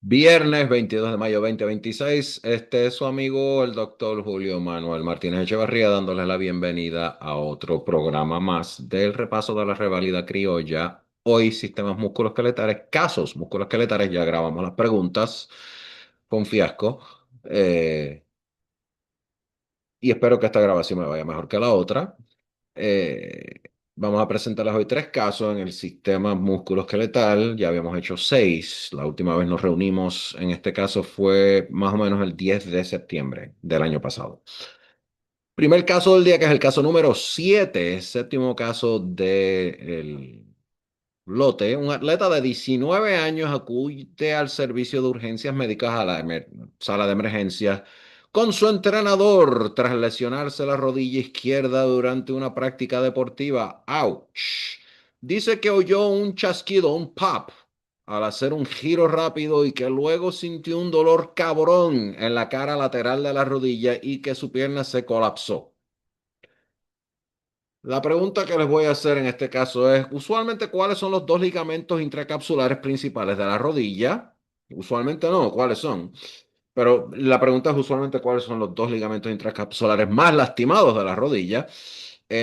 Viernes 22 de mayo 2026. Este es su amigo el doctor Julio Manuel Martínez Echevarría dándoles la bienvenida a otro programa más del repaso de la reválida criolla. Hoy sistemas musculoesqueletales, casos musculoesqueletales. Ya grabamos las preguntas con fiasco. eh, y espero que esta grabación me vaya mejor que la otra. Eh, Vamos a presentarles hoy tres casos en el sistema musculoesqueletal. Ya habíamos hecho seis. La última vez nos reunimos, en este caso fue más o menos el 10 de septiembre del año pasado. Primer caso del día, que es el caso número 7, séptimo caso del lote. Un atleta de 19 años acude al servicio de urgencias médicas a la sala de emergencias con su entrenador tras lesionarse la rodilla izquierda durante una práctica deportiva. ¡Auch! Dice que oyó un chasquido, un pop, al hacer un giro rápido y que luego sintió un dolor cabrón en la cara lateral de la rodilla y que su pierna se colapsó. La pregunta que les voy a hacer en este caso es, usualmente, ¿cuáles son los dos ligamentos intracapsulares principales de la rodilla? Usualmente no, ¿cuáles son? Pero la pregunta es usualmente cuáles son los dos ligamentos intracapsulares más lastimados de la rodilla.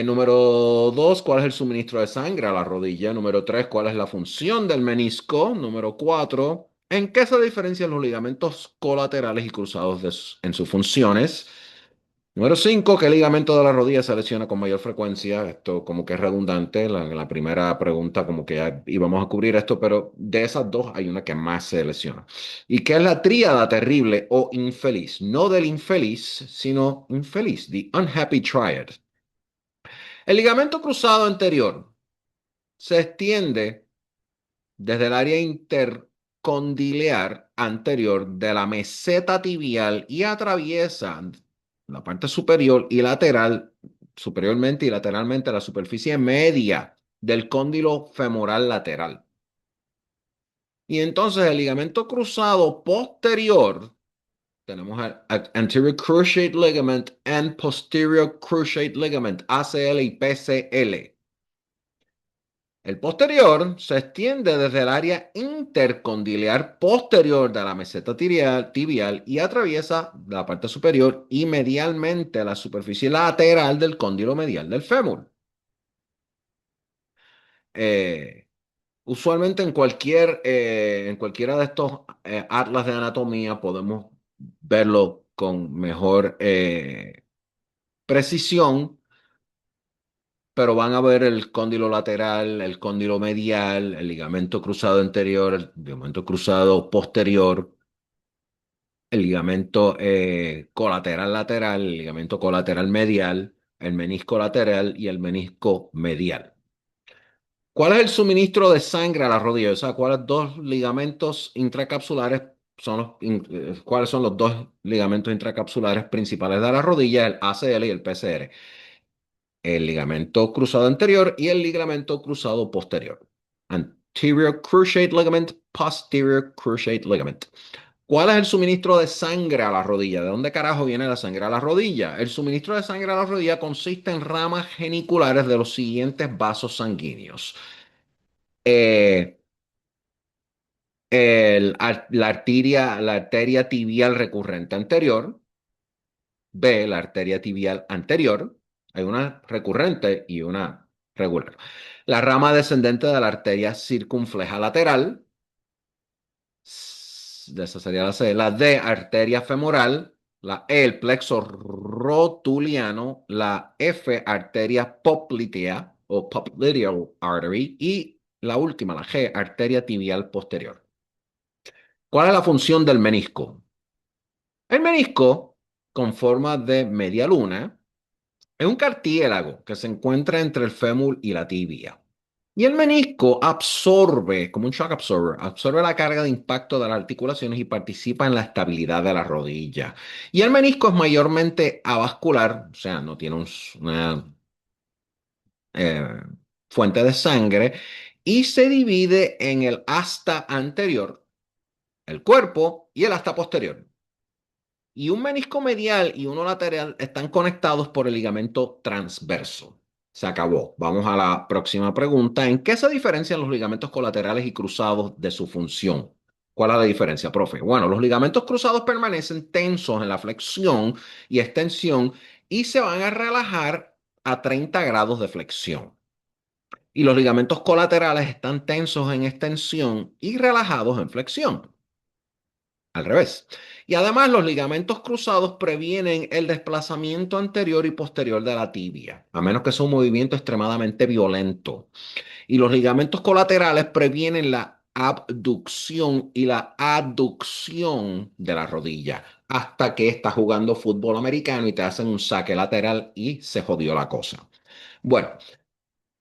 Número dos, ¿cuál es el suministro de sangre a la rodilla? Número tres, ¿cuál es la función del menisco? Número cuatro, ¿en qué se diferencian los ligamentos colaterales y cruzados en sus funciones? Número 5, ¿qué ligamento de la rodilla se lesiona con mayor frecuencia? Esto como que es redundante. En la primera pregunta como que ya íbamos a cubrir esto, pero de esas dos hay una que más se lesiona. ¿Y qué es la tríada terrible o infeliz? No del infeliz, sino infeliz, the unhappy triad. El ligamento cruzado anterior se extiende desde el área intercondilear anterior de la meseta tibial y atraviesa la parte superior y lateral, superiormente y lateralmente la superficie media del cóndilo femoral lateral. Y entonces el ligamento cruzado posterior, tenemos el anterior cruciate ligament and posterior cruciate ligament, ACL y PCL. El posterior se extiende desde el área intercondylar posterior de la meseta tibial y atraviesa la parte superior y medialmente la superficie lateral del cóndilo medial del fémur. Eh, Usualmente en cualquiera de estos atlas de anatomía podemos verlo con mejor precisión, pero van a ver el cóndilo lateral, el cóndilo medial, el ligamento cruzado anterior, el ligamento cruzado posterior, el ligamento colateral lateral, el ligamento colateral medial, el menisco lateral y el menisco medial. ¿Cuál es el suministro de sangre a la rodilla? O sea, ¿cuáles dos ligamentos intracapsulares son cuáles son los dos ligamentos intracapsulares principales de la rodilla? El ACL y el PCR. El ligamento cruzado anterior y el ligamento cruzado posterior. Anterior cruciate ligament, posterior cruciate ligament. ¿Cuál es el suministro de sangre a la rodilla? ¿De dónde carajo viene la sangre a la rodilla? El suministro de sangre a la rodilla consiste en ramas geniculares de los siguientes vasos sanguíneos. Eh, la arteria tibial recurrente anterior. B, la arteria tibial anterior. Hay una recurrente y una regular. La rama descendente de la arteria circunfleja lateral. De esa sería la C. La D, arteria femoral. La E, el plexo rotuliano. La F, arteria poplitea o popliteal artery. Y la última, la G, arteria tibial posterior. ¿Cuál es la función del menisco? El menisco, con forma de media luna, es un cartílago que se encuentra entre el fémur y la tibia. Y el menisco absorbe, como un shock absorber, absorbe la carga de impacto de las articulaciones y participa en la estabilidad de la rodilla. Y el menisco es mayormente avascular, o sea, no tiene una eh, fuente de sangre, y se divide en el asta anterior, el cuerpo y el asta posterior. Y un menisco medial y uno lateral están conectados por el ligamento transverso. Se acabó. Vamos a la próxima pregunta. ¿En qué se diferencian los ligamentos colaterales y cruzados de su función? ¿Cuál es la diferencia, profe? Bueno, los ligamentos cruzados permanecen tensos en la flexión y extensión y se van a relajar a 30 grados de flexión. Y los ligamentos colaterales están tensos en extensión y relajados en flexión. Al revés. Y además los ligamentos cruzados previenen el desplazamiento anterior y posterior de la tibia, a menos que sea un movimiento extremadamente violento. Y los ligamentos colaterales previenen la abducción y la aducción de la rodilla, hasta que estás jugando fútbol americano y te hacen un saque lateral y se jodió la cosa. Bueno,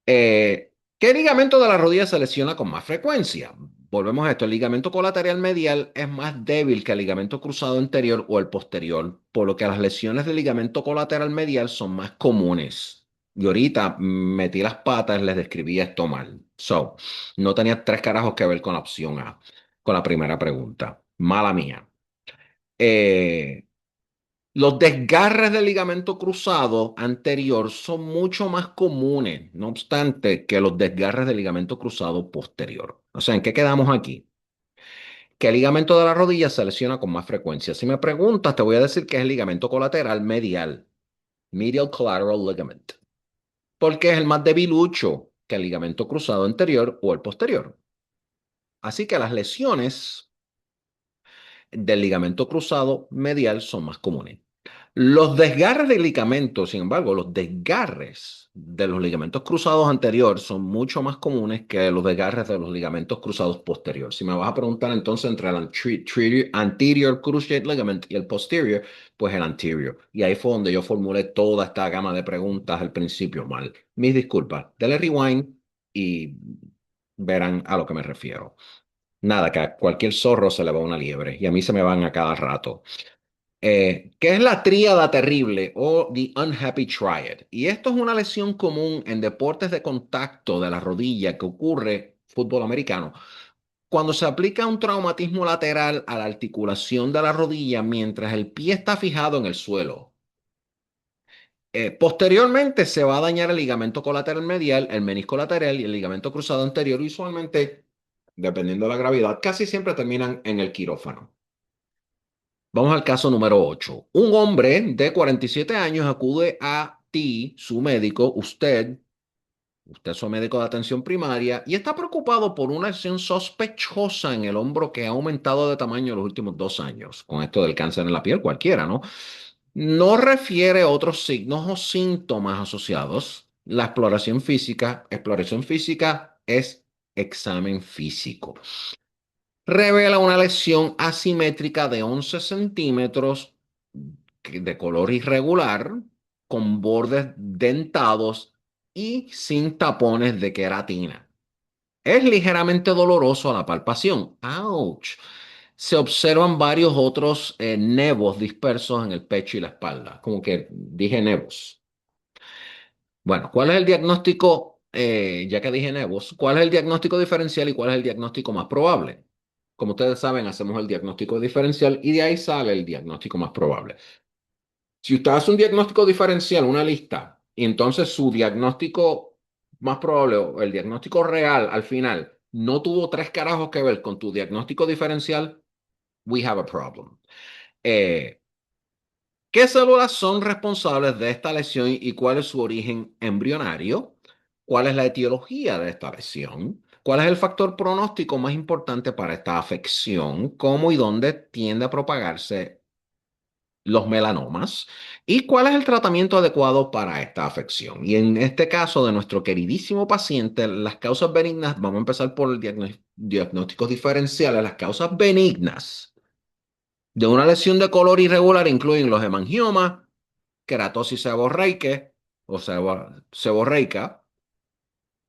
¿qué ligamento de la rodilla se lesiona con más frecuencia? Volvemos a esto, el ligamento colateral medial es más débil que el ligamento cruzado anterior o el posterior, por lo que las lesiones del ligamento colateral medial son más comunes. Y ahorita metí las patas, les describí esto mal. So, no tenía tres carajos que ver con la opción A, con la primera pregunta. Mala mía. Eh, los desgarres del ligamento cruzado anterior son mucho más comunes, no obstante, que los desgarres del ligamento cruzado posterior. O sea, ¿en qué quedamos aquí? Que el ligamento de la rodilla se lesiona con más frecuencia. Si me preguntas, te voy a decir que es el ligamento colateral medial, medial collateral ligament, porque es el más debilucho que el ligamento cruzado anterior o el posterior. Así que las lesiones del ligamento cruzado medial son más comunes. Los desgarres de ligamentos, sin embargo, los desgarres de los ligamentos cruzados anterior son mucho más comunes que los desgarres de los ligamentos cruzados posterior. Si me vas a preguntar entonces entre el anterior cruciate ligament y el posterior, pues el anterior. Y ahí fue donde yo formulé toda esta gama de preguntas al principio mal. Mis disculpas. Dele rewind y verán a lo que me refiero. Nada, que a cualquier zorro se le va una liebre y a mí se me van a cada rato. ¿Qué es la tríada terrible o the unhappy triad? Y esto es una lesión común en deportes de contacto de la rodilla que ocurre fútbol americano cuando se aplica un traumatismo lateral a la articulación de la rodilla mientras el pie está fijado en el suelo. Posteriormente se va a dañar el ligamento colateral medial, el menisco lateral y el ligamento cruzado anterior. Usualmente, dependiendo de la gravedad, casi siempre terminan en el quirófano. Vamos al caso número 8. Un hombre de 47 años acude a ti, su médico, usted es su médico de atención primaria, y está preocupado por una lesión sospechosa en el hombro que ha aumentado de tamaño en los últimos 2 años. Con esto del cáncer en la piel, cualquiera, ¿no? No refiere a otros signos o síntomas asociados. La exploración física es examen físico. Revela una lesión asimétrica de 11 centímetros de color irregular, con bordes dentados y sin tapones de queratina. Es ligeramente doloroso a la palpación. ¡Auch! Se observan varios otros nevos dispersos en el pecho y la espalda. Como que dije nevos. Bueno, ¿cuál es el diagnóstico? Ya que dije nevos, ¿cuál es el diagnóstico diferencial y cuál es el diagnóstico más probable? Como ustedes saben, hacemos el diagnóstico diferencial y de ahí sale el diagnóstico más probable. Si usted hace un diagnóstico diferencial, una lista, y entonces su diagnóstico más probable o el diagnóstico real al final no tuvo tres carajos que ver con tu diagnóstico diferencial, we have a problem. Eh, ¿Qué células son responsables de esta lesión y cuál es su origen embrionario? ¿Cuál es la etiología de esta lesión? ¿Cuál es el factor pronóstico más importante para esta afección? ¿Cómo y dónde tiende a propagarse los melanomas? ¿Y cuál es el tratamiento adecuado para esta afección? Y en este caso de nuestro queridísimo paciente, las causas benignas, vamos a empezar por el diagnósticos diferenciales. Las causas benignas de una lesión de color irregular incluyen los hemangiomas, queratosis seborreica o seborreica,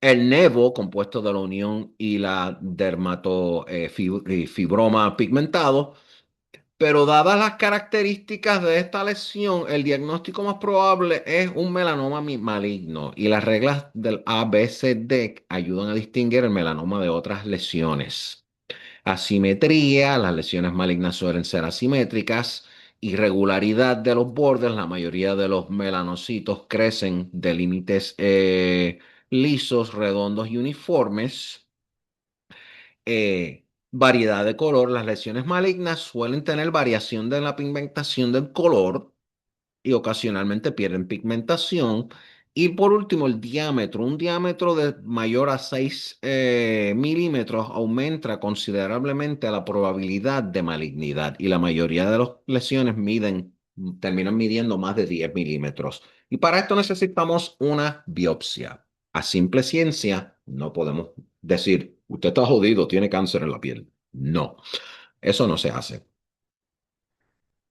el nevo, compuesto de la unión y la dermatofibroma pigmentado, pero dadas las características de esta lesión, el diagnóstico más probable es un melanoma maligno y las reglas del ABCD ayudan a distinguir el melanoma de otras lesiones. Asimetría, las lesiones malignas suelen ser asimétricas. Irregularidad de los bordes, la mayoría de los melanocitos crecen de límites lisos, redondos y uniformes. variedad de color. Las lesiones malignas suelen tener variación de la pigmentación del color y ocasionalmente pierden pigmentación. Y por último, el diámetro. Un diámetro de mayor a 6 milímetros aumenta considerablemente la probabilidad de malignidad y la mayoría de las lesiones terminan midiendo más de 10 milímetros. Y para esto necesitamos una biopsia. A simple ciencia, no podemos decir, usted está jodido, tiene cáncer en la piel. No, eso no se hace.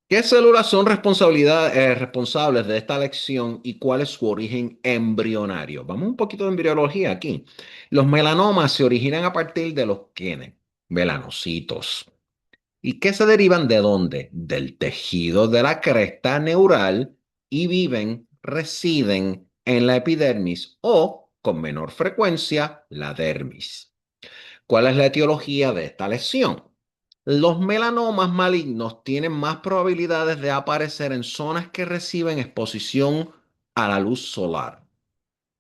¿Qué células son responsables de esta lección y cuál es su origen embrionario? Vamos un poquito de embriología aquí. Los melanomas se originan a partir de los ¿quiénes? Melanocitos. ¿Y qué se derivan de dónde? Del tejido de la cresta neural y residen en la epidermis o, con menor frecuencia, la dermis. ¿Cuál es la etiología de esta lesión? Los melanomas malignos tienen más probabilidades de aparecer en zonas que reciben exposición a la luz solar.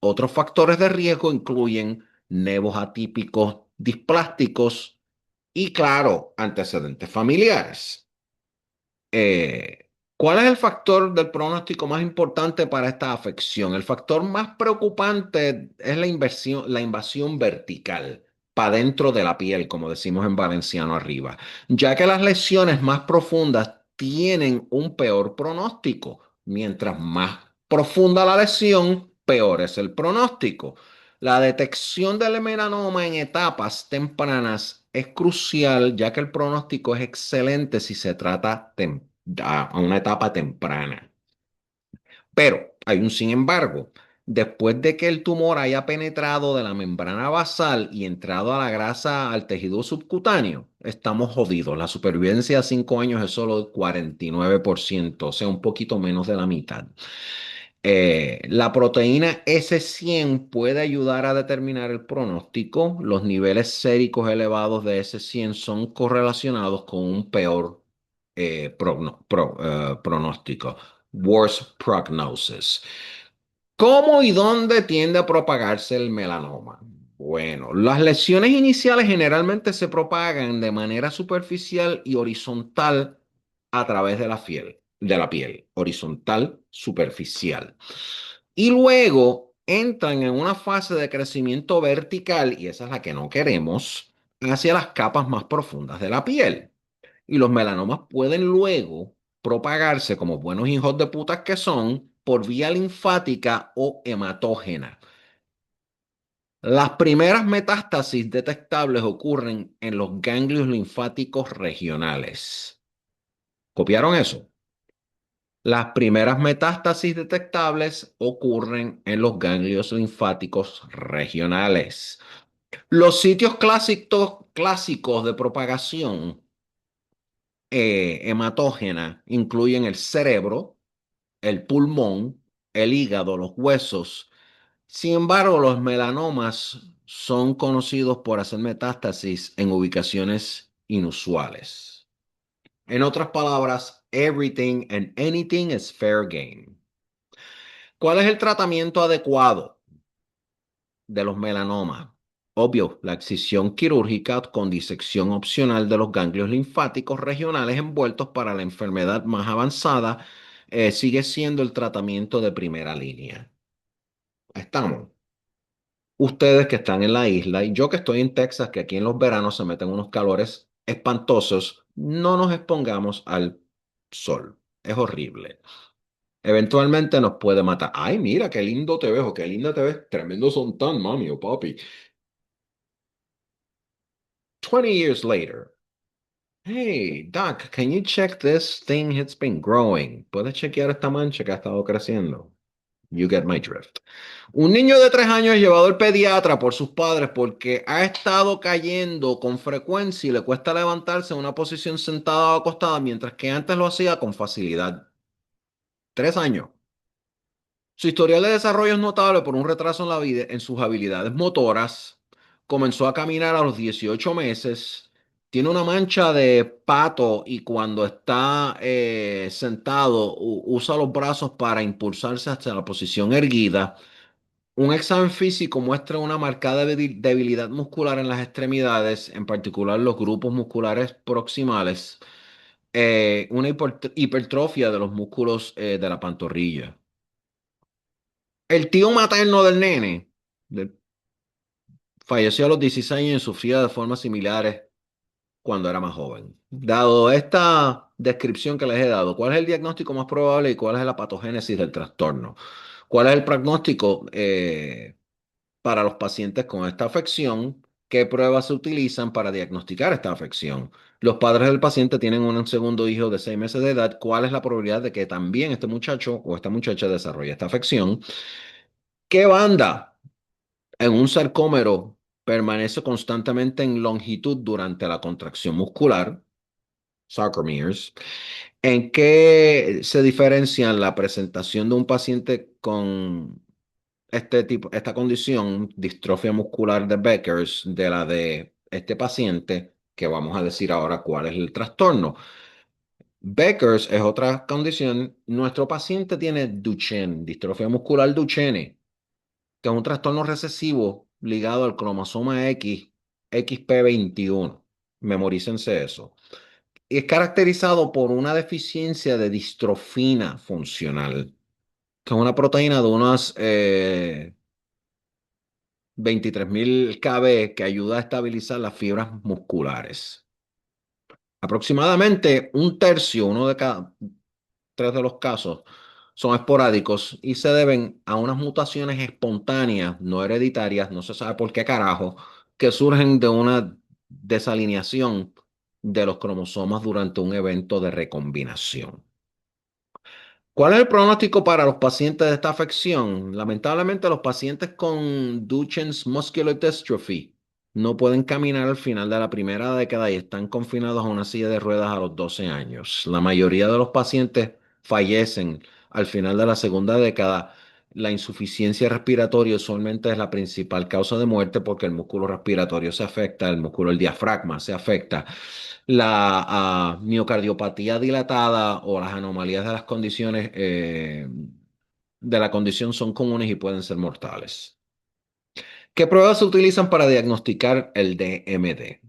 Otros factores de riesgo incluyen nevos atípicos displásticos y, claro, antecedentes familiares. ¿Cuál es el factor del pronóstico más importante para esta afección? El factor más preocupante es la invasión vertical, para dentro de la piel, como decimos en valenciano arriba, ya que las lesiones más profundas tienen un peor pronóstico. Mientras más profunda la lesión, peor es el pronóstico. La detección del melanoma en etapas tempranas es crucial, ya que el pronóstico es excelente si se trata a una etapa temprana. Pero hay un sin embargo. Después de que el tumor haya penetrado de la membrana basal y entrado a la grasa, al tejido subcutáneo, estamos jodidos. La supervivencia a 5 años es solo del 49%, o sea, un poquito menos de la mitad. La proteína S100 puede ayudar a determinar el pronóstico. Los niveles séricos elevados de S100 son correlacionados con un peor pronóstico. Worse prognosis. ¿Cómo y dónde tiende a propagarse el melanoma? Bueno, las lesiones iniciales generalmente se propagan de manera superficial y horizontal a través de la piel, horizontal, superficial. Y luego entran en una fase de crecimiento vertical, y esa es la que no queremos, hacia las capas más profundas de la piel. Y los melanomas pueden luego propagarse como buenos hijos de putas que son por vía linfática o hematógena. Las primeras metástasis detectables ocurren en los ganglios linfáticos regionales. ¿Copiaron eso? Las primeras metástasis detectables ocurren en los ganglios linfáticos regionales. Los sitios clásicos de propagación hematógena incluyen el cerebro, el pulmón, el hígado, los huesos. Sin embargo, los melanomas son conocidos por hacer metástasis en ubicaciones inusuales. En otras palabras, everything and anything is fair game. ¿Cuál es el tratamiento adecuado de los melanomas? Obvio, la excisión quirúrgica con disección opcional de los ganglios linfáticos regionales envueltos para la enfermedad más avanzada sigue siendo el tratamiento de primera línea. Estamos. Ustedes que están en la isla y yo que estoy en Texas, que aquí en los veranos se meten unos calores espantosos, no nos expongamos al sol. Es horrible. Eventualmente nos puede matar. Ay, mira, qué lindo te ves, o qué linda te ves. Tremendo son tan, mami o papi. 20 years later. Hey, Doc, can you check this thing? It's been growing. ¿Puedes chequear esta mancha que ha estado creciendo? You get my drift. Un niño de 3 años llevado al pediatra por sus padres porque ha estado cayendo con frecuencia y le cuesta levantarse en una posición sentada o acostada, mientras que antes lo hacía con facilidad. 3 años. Su historial de desarrollo es notable por un retraso en sus habilidades motoras. Comenzó a caminar a los 18 meses. Tiene una mancha de pato y cuando está sentado usa los brazos para impulsarse hasta la posición erguida. Un examen físico muestra una marcada debilidad muscular en las extremidades, en particular los grupos musculares proximales, una hipertrofia de los músculos de la pantorrilla. El tío materno del nene falleció a los 16 años y sufría de formas similares cuando era más joven. Dado esta descripción que les he dado, ¿cuál es el diagnóstico más probable y cuál es la patogénesis del trastorno? ¿Cuál es el pronóstico para los pacientes con esta afección? ¿Qué pruebas se utilizan para diagnosticar esta afección? Los padres del paciente tienen un segundo hijo de 6 meses de edad. ¿Cuál es la probabilidad de que también este muchacho o esta muchacha desarrolle esta afección? ¿Qué banda en un sarcómero permanece constantemente en longitud durante la contracción muscular? Sarcomeres. ¿En qué se diferencian la presentación de un paciente con esta condición, distrofia muscular de Beckers, de la de este paciente, que vamos a decir ahora cuál es el trastorno? Beckers es otra condición. Nuestro paciente tiene Duchenne, distrofia muscular Duchenne, que es un trastorno recesivo ligado al cromosoma X, XP21. Memorícense eso. Y es caracterizado por una deficiencia de distrofina funcional, que es una proteína de unas 23.000 kb que ayuda a estabilizar las fibras musculares. Aproximadamente un tercio, uno de cada tres de los casos, son esporádicos y se deben a unas mutaciones espontáneas, no hereditarias, no se sabe por qué carajo, que surgen de una desalineación de los cromosomas durante un evento de recombinación. ¿Cuál es el pronóstico para los pacientes de esta afección? Lamentablemente, los pacientes con Duchenne's Muscular Dystrophy no pueden caminar al final de la primera década y están confinados a una silla de ruedas a los 12 años. La mayoría de los pacientes fallecen al final de la segunda década. La insuficiencia respiratoria usualmente es la principal causa de muerte porque el músculo respiratorio se afecta, el músculo del diafragma se afecta. La miocardiopatía dilatada o las anomalías de las condiciones de la condición son comunes y pueden ser mortales. ¿Qué pruebas se utilizan para diagnosticar el DMD?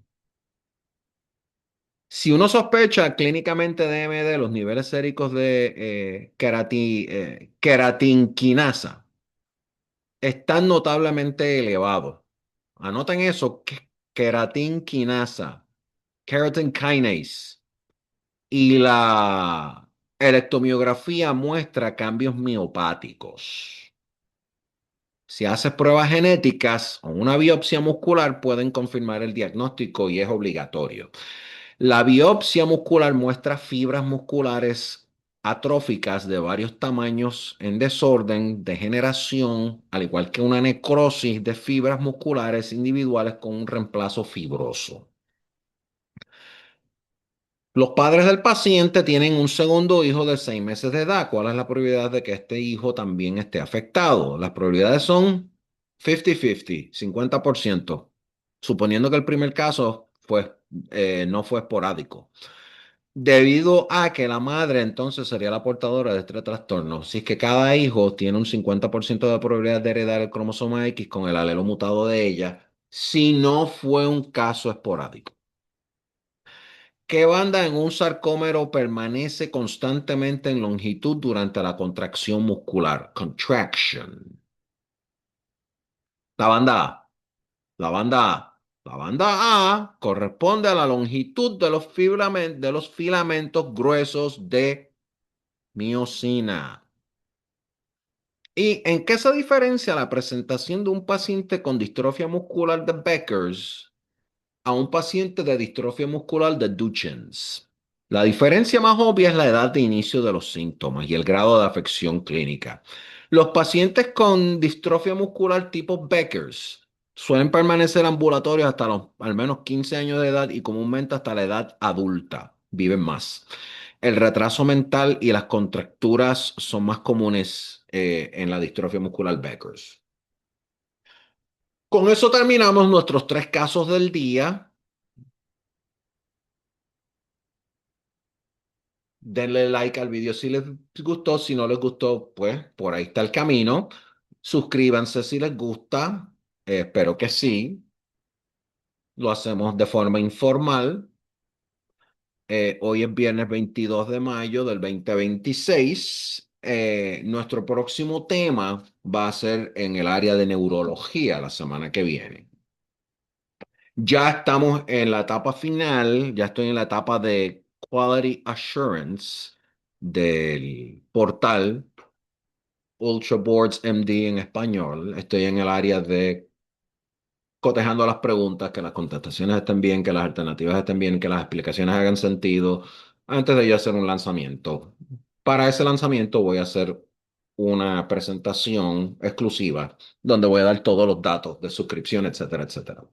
Si uno sospecha clínicamente DMD, los niveles séricos de queratinquinasa están notablemente elevados. Anoten eso, queratinquinasa, keratin kinase. Y la electromiografía muestra cambios miopáticos. Si haces pruebas genéticas o una biopsia muscular, pueden confirmar el diagnóstico y es obligatorio. La biopsia muscular muestra fibras musculares atróficas de varios tamaños en desorden, degeneración, al igual que una necrosis de fibras musculares individuales con un reemplazo fibroso. Los padres del paciente tienen un segundo hijo de 6 meses de edad. ¿Cuál es la probabilidad de que este hijo también esté afectado? Las probabilidades son 50-50, 50%, suponiendo que el primer caso no fue esporádico. Debido a que la madre entonces sería la portadora de este trastorno, si es que cada hijo tiene un 50% de probabilidad de heredar el cromosoma X con el alelo mutado de ella, si no fue un caso esporádico. ¿Qué banda en un sarcómero permanece constantemente en longitud durante la contracción muscular? Contraction. La banda A. La banda A. La banda A corresponde a la longitud de de los filamentos gruesos de miosina. ¿Y en qué se diferencia la presentación de un paciente con distrofia muscular de Beckers a un paciente de distrofia muscular de Duchenne's? La diferencia más obvia es la edad de inicio de los síntomas y el grado de afección clínica. Los pacientes con distrofia muscular tipo Beckers suelen permanecer ambulatorios hasta los al menos 15 años de edad y comúnmente hasta la edad adulta. Viven más. El retraso mental y las contracturas son más comunes en la distrofia muscular Beckers. Con eso terminamos nuestros 3 casos del día. Denle like al video si les gustó, si no les gustó, pues por ahí está el camino. Suscríbanse si les gusta. Espero que sí. Lo hacemos de forma informal. Hoy es viernes 22 de mayo del 2026. Nuestro próximo tema va a ser en el área de neurología la semana que viene. Ya estamos en la etapa final, ya estoy en la etapa de Quality Assurance del portal Ultra Boards MD en español. Estoy en el área de cotejando las preguntas, que las contestaciones estén bien, que las alternativas estén bien, que las explicaciones hagan sentido antes de yo hacer un lanzamiento. Para ese lanzamiento voy a hacer una presentación exclusiva donde voy a dar todos los datos de suscripción, etcétera, etcétera.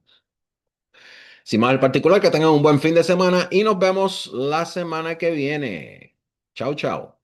Sin más en particular, que tengan un buen fin de semana y nos vemos la semana que viene. Chao, chao.